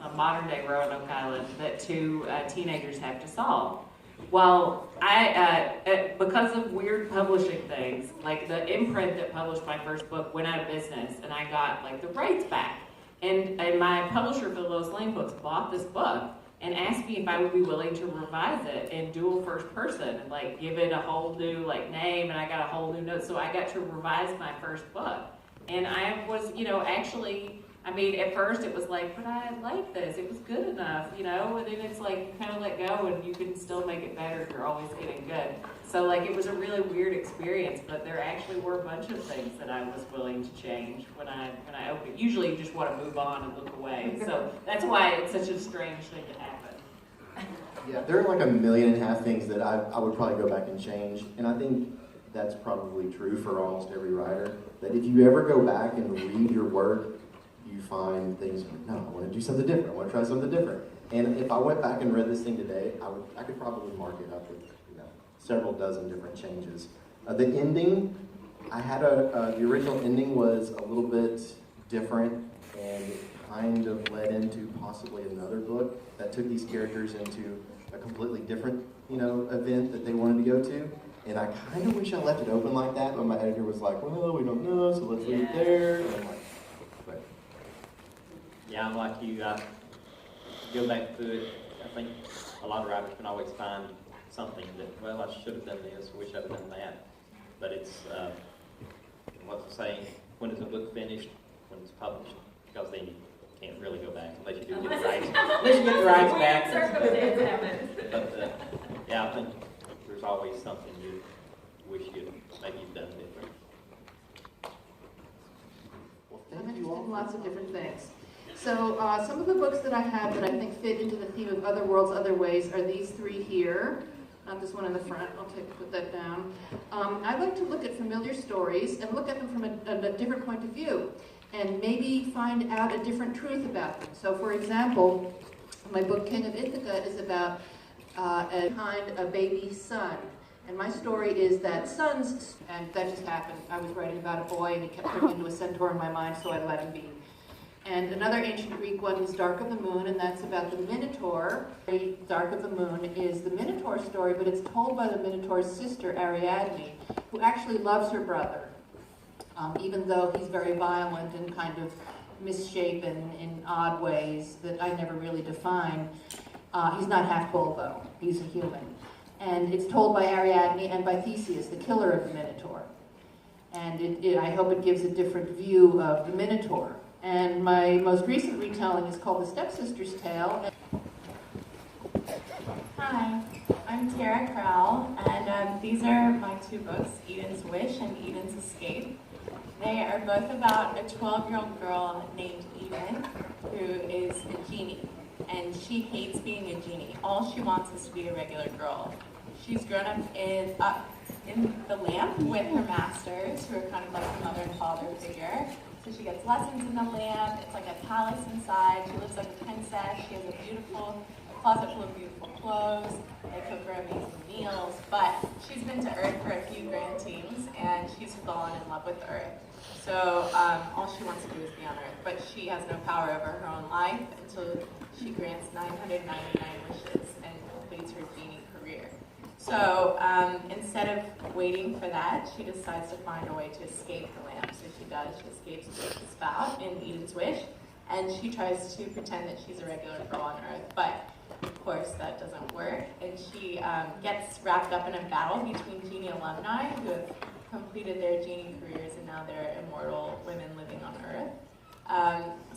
on modern day Roanoke Island, that two teenagers have to solve. Well, because of weird publishing things, like the imprint that published my first book went out of business, and I got like the rights back. And my publisher for Lois Lane Books bought this book and asked me if I would be willing to revise it in dual first person and like give it a whole new like name, and I got a whole new note. So I got to revise my first book. And I was, actually, I mean, at first it was like, but I like this, it was good enough, and then it's like, you kind of let go and you can still make it better if you're always getting good. So like, it was a really weird experience, but there actually were a bunch of things that I was willing to change when I opened it. Usually you just want to move on and look away, so that's why it's such a strange thing to happen. Yeah, there are like 1.5 million things that I would probably go back and change, and I think that's probably true for almost every writer, that if you ever go back and read your work, you find things, no, I want to do something different, I want to try something different. And if I went back and read this thing today, I could probably mark it up with several dozen different changes. The ending, I had the original ending was a little bit different, and it kind of led into possibly another book that took these characters into a completely different, event that they wanted to go to. And I kind of wish I left it open like that, but my editor was like, well, we don't know, so let's leave it there. And I'm like, but. Yeah, I'm like you. Go back to it. I think a lot of writers can always find something that, well, I should have done this, wish I'd done that. But it's, what's the saying, when is a book finished? When it's published. Because then you can't really go back unless you do get the rights. Unless you get the rights back. But, yeah, I think there's always something you wish you'd maybe done different. Well, I'm thank interested you all. in lots of different things. So some of the books that I have that I think fit into the theme of Other Worlds, Other Ways are these three here. Not this one in the front, put that down. I like to look at familiar stories and look at them from a different point of view and maybe find out a different truth about them. So for example, my book King of Ithaca is about a baby son. And my story is that sons, and that just happened. I was writing about a boy and he kept turning into a centaur in my mind, so I let him be. And another ancient Greek one is Dark of the Moon, and that's about the Minotaur. Dark of the Moon is the Minotaur story, but it's told by the Minotaur's sister, Ariadne, who actually loves her brother, even though he's very violent and kind of misshapen in odd ways that I never really define. He's not half bull, though. He's a human. And it's told by Ariadne and by Theseus, the killer of the Minotaur. And I hope it gives a different view of the Minotaur. And my most recent retelling is called The Stepsister's Tale. Hi, I'm Tara Crowell, and these are my two books, Eden's Wish and Eden's Escape. They are both about a 12-year-old girl named Eden who is a genie, and she hates being a genie. All she wants is to be a regular girl. She's grown up in the lamp with her masters, who are kind of like her mother and father figure. So she gets lessons in the lamp. It's like a palace inside. She lives like a princess. She has a closet full of beautiful clothes. They cook her amazing meals. But she's been to Earth for a few grand teams, and she's fallen in love with Earth. So all she wants to do is be on Earth. But she has no power over her own life until she grants 999 wishes and completes her genie career. So instead of waiting for that, she decides to find a way to escape the lamp. So she does. She escapes the spout in Eden's Wish, and she tries to pretend that she's a regular girl on Earth. But of course, that doesn't work, and she gets wrapped up in a battle between genie alumni who have completed their genie careers, and now they're immortal women living on Earth.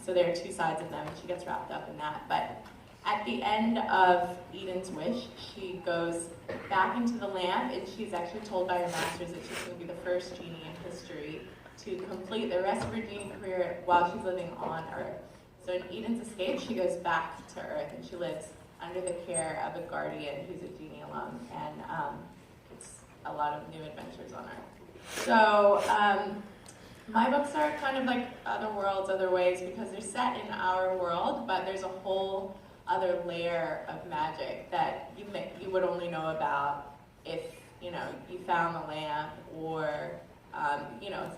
So there are two sides of them, and she gets wrapped up in that. But at the end of Eden's Wish, she goes back into the lamp, and she's actually told by her masters that she's going to be the first genie in history to complete the rest of her genie career while she's living on Earth. So in Eden's Escape, she goes back to Earth, and she lives under the care of a guardian who's a genie alum, and it's a lot of new adventures on Earth. So my books are kind of like Other Worlds, Other Ways, because they're set in our world, but there's a whole other layer of magic that you would only know about if you found the lamp, or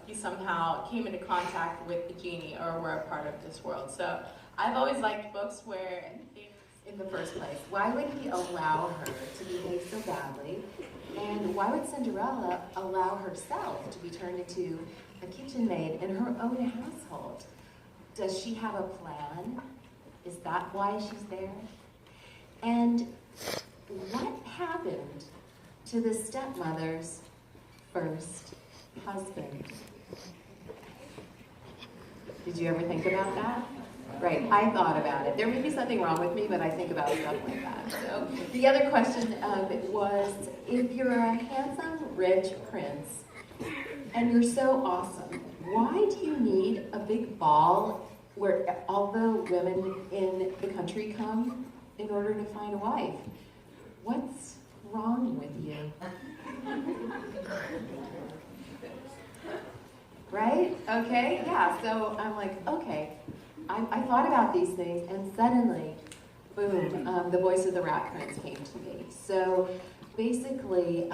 you somehow came into contact with the genie or were a part of this world. So I've always liked books where things. In the first place, why would he allow her to behave so badly? And why would Cinderella allow herself to be turned into a kitchen maid in her own household? Does she have a plan? Is that why she's there? And what happened to the stepmother's first husband? Did you ever think about that? Right, I thought about it. There may be something wrong with me, but I think about stuff like that. So the other question was, if you're a handsome, rich prince, and you're so awesome, why do you need a big ball where all the women in the country come in order to find a wife? What's wrong with you? Right? Okay, yeah, so I'm like, okay. I thought about these things, and suddenly, boom, the voice of the Rat Prince came to me. So basically,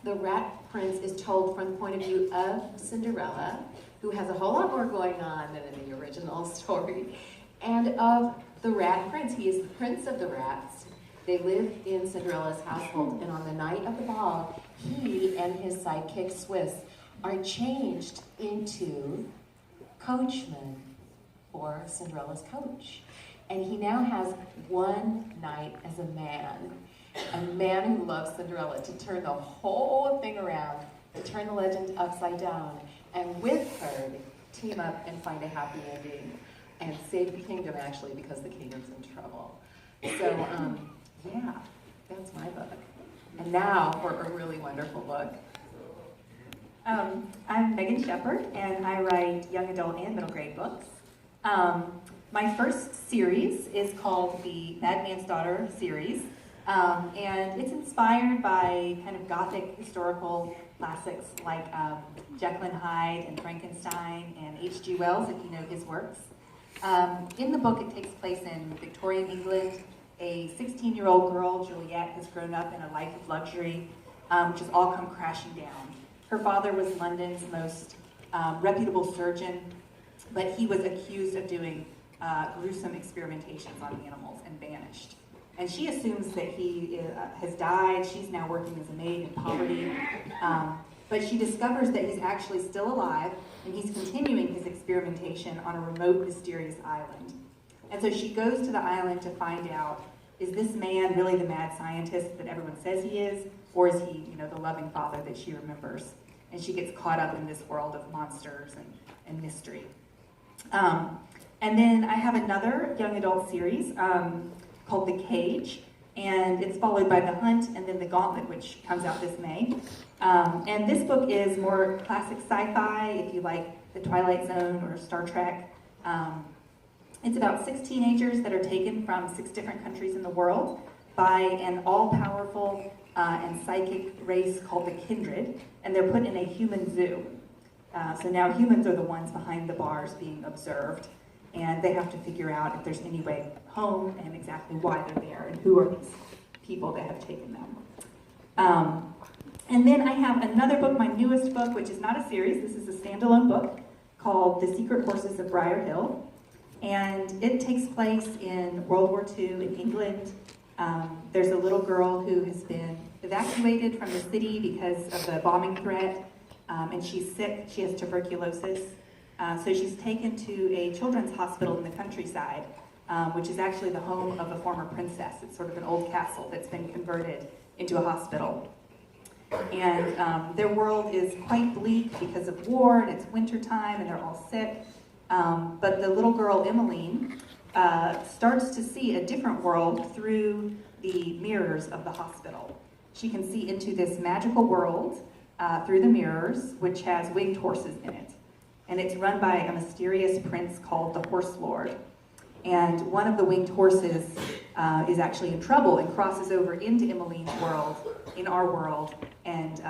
the Rat Prince is told from the point of view of Cinderella, who has a whole lot more going on than in the original story, and of the Rat Prince. He is the prince of the rats. They live in Cinderella's household, and on the night of the ball, he and his sidekick Swiss are changed into coachmen for Cinderella's coach. And he now has one night as a man who loves Cinderella, to turn the whole thing around, to turn the legend upside down, and with her, team up and find a happy ending, and save the kingdom, actually, because the kingdom's in trouble. So, yeah, that's my book. And now for a really wonderful book. I'm Megan Shepard, and I write young adult and middle grade books. My first series is called the Madman's Daughter series, and it's inspired by kind of gothic historical classics like Jekyll and Hyde and Frankenstein and H.G. Wells, if you know his works. In the book, it takes place in Victorian England. A 16-year-old girl, Juliet, has grown up in a life of luxury, which has all come crashing down. Her father was London's most reputable surgeon, but he was accused of doing gruesome experimentations on animals and banished. And she assumes that he has died. She's now working as a maid in poverty. But she discovers that he's actually still alive, and he's continuing his experimentation on a remote, mysterious island. And so she goes to the island to find out, is this man really the mad scientist that everyone says he is, or is he, the loving father that she remembers? And she gets caught up in this world of monsters and mystery. And then I have another young adult series called The Cage, and it's followed by The Hunt and then The Gauntlet, which comes out this May. And this book is more classic sci-fi, if you like The Twilight Zone or Star Trek. It's about 6 teenagers that are taken from 6 different countries in the world by an all-powerful and psychic race called the Kindred, and they're put in a human zoo. So now humans are the ones behind the bars being observed, and they have to figure out if there's any way home and exactly why they're there and who are these people that have taken them. And then I have another book, my newest book, which is not a series. This is a standalone book called The Secret Horses of Briar Hill. And it takes place in World War II in England. There's a little girl who has been evacuated from the city because of the bombing threat, and she's sick. She has tuberculosis. So she's taken to a children's hospital in the countryside, which is actually the home of a former princess. It's sort of an old castle that's been converted into a hospital. And their world is quite bleak because of war, and it's wintertime, and they're all sick. But the little girl, Emmeline, starts to see a different world through the mirrors of the hospital. She can see into this magical world through the mirrors, which has winged horses in it. And it's run by a mysterious prince called the Horse Lord. And one of the winged horses is actually in trouble and crosses over into Emmeline's world, in our world, and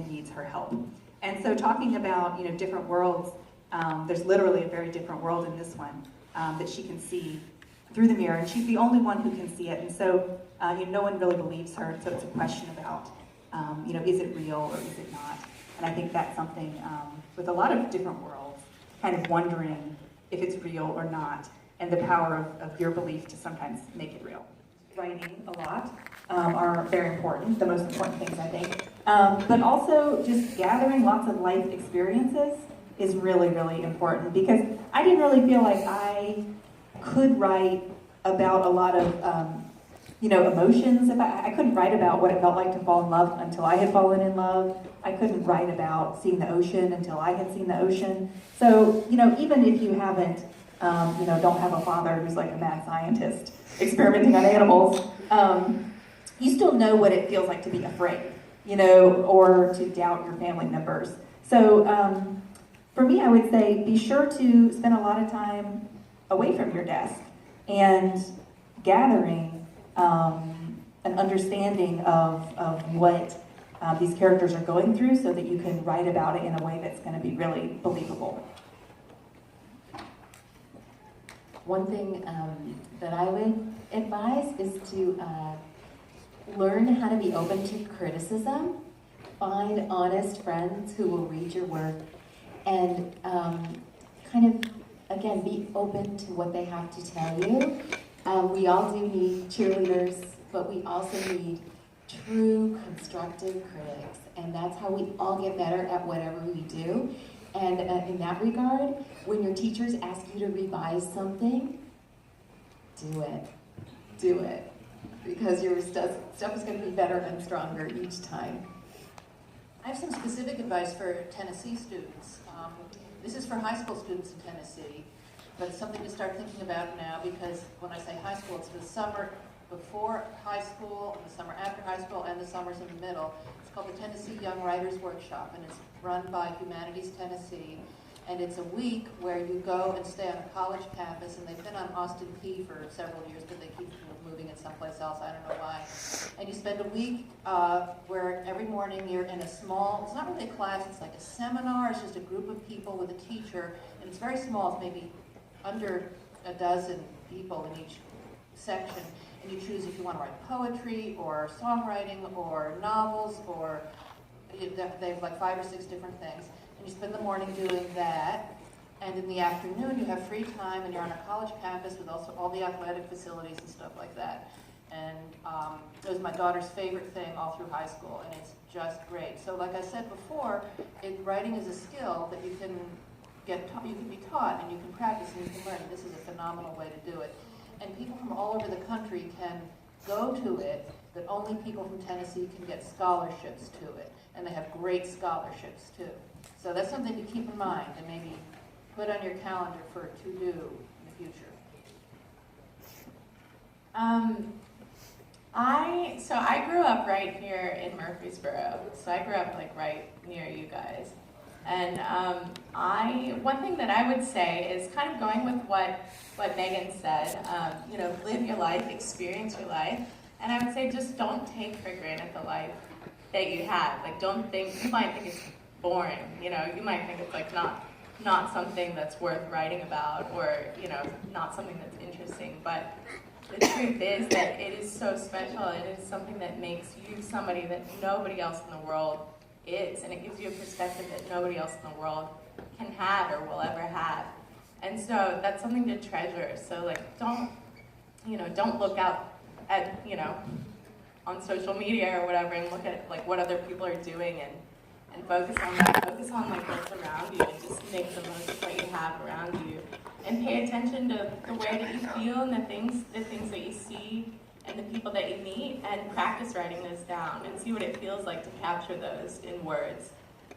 needs her help. And so talking about different worlds, there's literally a very different world in this one that she can see through the mirror, and she's the only one who can see it. And so no one really believes her, so it's a question about is it real or is it not? And I think that's something with a lot of different worlds, kind of wondering if it's real or not. and the power of your belief to sometimes make it real. Writing a lot are very important, the most important things, I think. But also just gathering lots of life experiences is really, really important, because I didn't really feel like I could write about a lot of emotions. I couldn't write about what it felt like to fall in love until I had fallen in love. I couldn't write about seeing the ocean until I had seen the ocean. So, even if you haven't, don't have a father who's like a mad scientist experimenting on animals, you still know what it feels like to be afraid, or to doubt your family members. So, for me, I would say be sure to spend a lot of time away from your desk and gathering an understanding of what these characters are going through, so that you can write about it in a way that's going to be really believable. One thing that I would advise is to learn how to be open to criticism. Find honest friends who will read your work, and again, be open to what they have to tell you. We all do need cheerleaders, but we also need true constructive critics, and that's how we all get better at whatever we do. And in that regard, when your teachers ask you to revise something, do it. Do it. Because your stuff is going to be better and stronger each time. I have some specific advice for Tennessee students. This is for high school students in Tennessee, but it's something to start thinking about now, because when I say high school, it's the summer before high school, the summer after high school, and the summers in the middle. It's called the Tennessee Young Writers Workshop, and it's run by Humanities Tennessee. And it's a week where you go and stay on a college campus, and they've been on Austin Peay for several years, but they keep moving it someplace else, I don't know why. And you spend a week where every morning you're in a small, it's not really a class, it's like a seminar, it's just a group of people with a teacher, and it's very small, it's maybe under a dozen people in each section. And you choose if you want to write poetry, or songwriting, or novels, or they have like 5 or 6 different things. And you spend the morning doing that, and in the afternoon you have free time, and you're on a college campus with also all the athletic facilities and stuff like that. And it was my daughter's favorite thing all through high school, and it's just great. So like I said before, writing is a skill that you can be taught, and you can practice, and you can learn. This is a phenomenal way to do it. And people from all over the country can go to it, but only people from Tennessee can get scholarships to it. And they have great scholarships too. So that's something to keep in mind, and maybe put on your calendar for to do in the future. I grew up right here in Murfreesboro. So I grew up like right near you guys. And one thing that I would say is kind of going with what Megan said, live your life, experience your life. And I would say just don't take for granted the life that you have. Like, don't think, you might think it's boring, you might think it's like not something that's worth writing about, or, not something that's interesting. But the truth is that it is so special, and it is something that makes you somebody that nobody else in the world is, and it gives you a perspective that nobody else in the world can have or will ever have. And so that's something to treasure. So like, don't look out at, on social media or whatever and look at like what other people are doing and focus on that. Focus on like what's around you, and just make the most of what you have around you. And pay attention to the way that you feel and the things that you see and the people that you meet, and practice writing those down and see what it feels like to capture those in words.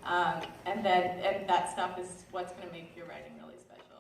And that stuff is what's going to make your writing really special.